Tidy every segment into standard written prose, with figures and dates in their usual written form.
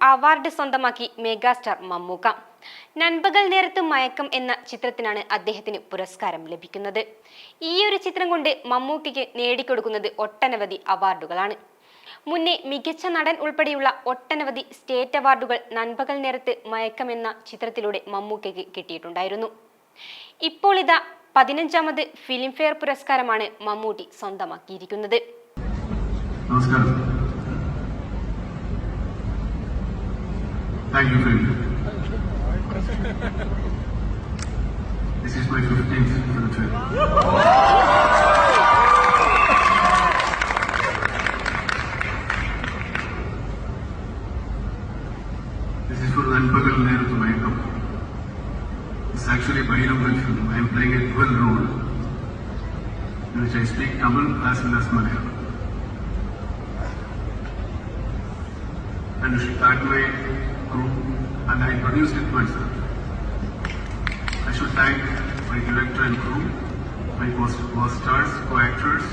Award സ്വന്തമാക്കി megastar Mammukka. നൻപകൽ നേരത്ത് മയക്കം എന്ന ചിത്രത്തിനാണ് അദ്ദേഹത്തിന് പുരസ്കാരം ലഭിക്കുന്നത്. ഈ ഒരു ചിത്രം കൊണ്ട് മമ്മൂക്കയ്ക്ക് നേടിക്കൊടുക്കുന്നത് ഒട്ടനവധി അവാർഡുകളാണ്. മുന്നേ മികച്ച നടൻ ഉൾപ്പെടെയുള്ള ഒട്ടനവധി സ്റ്റേറ്റ് അവാർഡുകൾ നൻപകൽ നേരത്ത് മയക്കം എന്ന ചിത്രത്തിലൂടെ മമ്മൂക്കയ്ക്ക് കിട്ടിയിട്ടുണ്ടായിരുന്നു. ഇപ്പോൾ ഇതാ 15ാമത് ഫിലിംഫെയർ പുരസ്കാരമാണ് മമ്മൂട്ടി സ്വന്തമാക്കിയിരിക്കുന്നത്. Thank you, friend. This is my 15th film. This is for Nanpagal Nerathu Mayakkam. It's actually a bilingual film. I am playing a dual role in which I speak Tamil as well as Malayalam. And to start my crew, and I produced it myself. I should thank my director and crew, my co-stars, co-actors,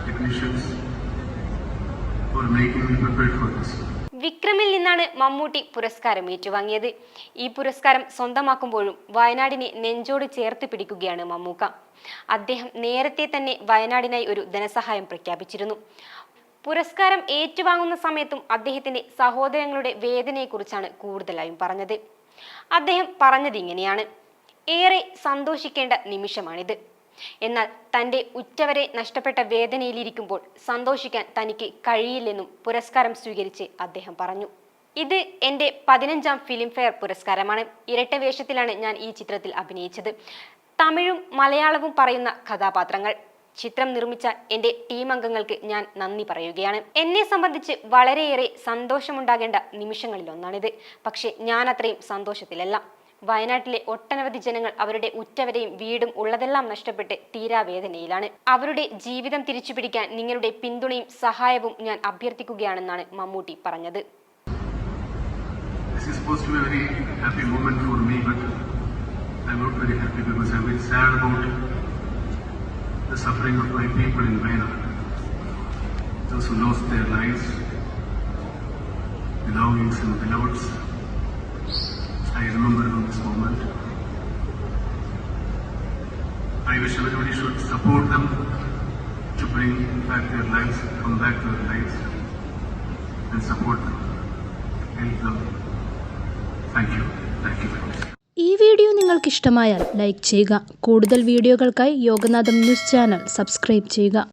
technicians for making me prepared for this. വിക്രമിൽ നിന്നാണ് മമ്മൂട്ടി പുരസ്കാരം ഏറ്റുവാങ്ങിയത്. ഈ പുരസ്കാരം സ്വന്തമാക്കുമ്പോഴും വയനാടിനെ നെഞ്ചോട് ചേർത്ത് പിടിക്കുകയാണ് മമ്മൂക്ക. അദ്ദേഹം നേരത്തെ തന്നെ വയനാടിനായി ഒരു ധനസഹായം പ്രഖ്യാപിച്ചിരുന്നു. പുരസ്കാരം ഏറ്റുവാങ്ങുന്ന സമയത്തും അദ്ദേഹത്തിന്റെ സഹോദരങ്ങളുടെ വേദനയെക്കുറിച്ചാണ് കൂടുതലായും പറഞ്ഞത്. അദ്ദേഹം പറഞ്ഞത് ഇങ്ങനെയാണ്: ഏറെ സന്തോഷിക്കേണ്ട നിമിഷമാണിത്. എന്നാൽ തൻ്റെ ഉറ്റവരെ നഷ്ടപ്പെട്ട വേദനയിലിരിക്കുമ്പോൾ സന്തോഷിക്കാൻ തനിക്ക് കഴിയില്ലെന്നും പുരസ്കാരം സ്വീകരിച്ച് അദ്ദേഹം പറഞ്ഞു. ഇത് എൻ്റെ 15ാം ഫിലിംഫെയർ പുരസ്കാരമാണ്. ഇരട്ട വേഷത്തിലാണ് ഞാൻ ഈ ചിത്രത്തിൽ അഭിനയിച്ചത്. തമിഴും മലയാളവും പറയുന്ന കഥാപാത്രങ്ങൾ. ചിത്രം നിർമ്മിച്ച എൻ്റെ ടീം അംഗങ്ങൾക്ക് ഞാൻ നന്ദി പറയുകയാണ്. എന്നെ സംബന്ധിച്ച് വളരെയേറെ സന്തോഷമുണ്ടാകേണ്ട നിമിഷങ്ങളിലൊന്നാണിത്. പക്ഷെ ഞാൻ അത്രയും സന്തോഷത്തിലല്ല. വയനാട്ടിലെ ഒട്ടനവധി ജനങ്ങൾ അവരുടെ ഉറ്റവരെയും വീടും ഉള്ളതെല്ലാം നഷ്ടപ്പെട്ട് തീരാവേദനയിലാണ്. അവരുടെ ജീവിതം തിരിച്ചുപിടിക്കാൻ നിങ്ങളുടെ പിന്തുണയും സഹായവും ഞാൻ അഭ്യർത്ഥിക്കുകയാണെന്നാണ് മമ്മൂട്ടി പറഞ്ഞത്. The suffering of my people in Wayanad, those who lost their lives, belongings and beloveds. I remember in this moment. I wish everybody should support them to bring back their lives, come back to their lives and support them, help them. Thank you very much. ഈ video നിങ്ങൾക്ക് ഇഷ്ടമായാൽ like ചെയ്യുക. കൂടുതൽ വീഡിയോകൾക്കായി Yoganatham news channel subscribe ചെയ്യുക.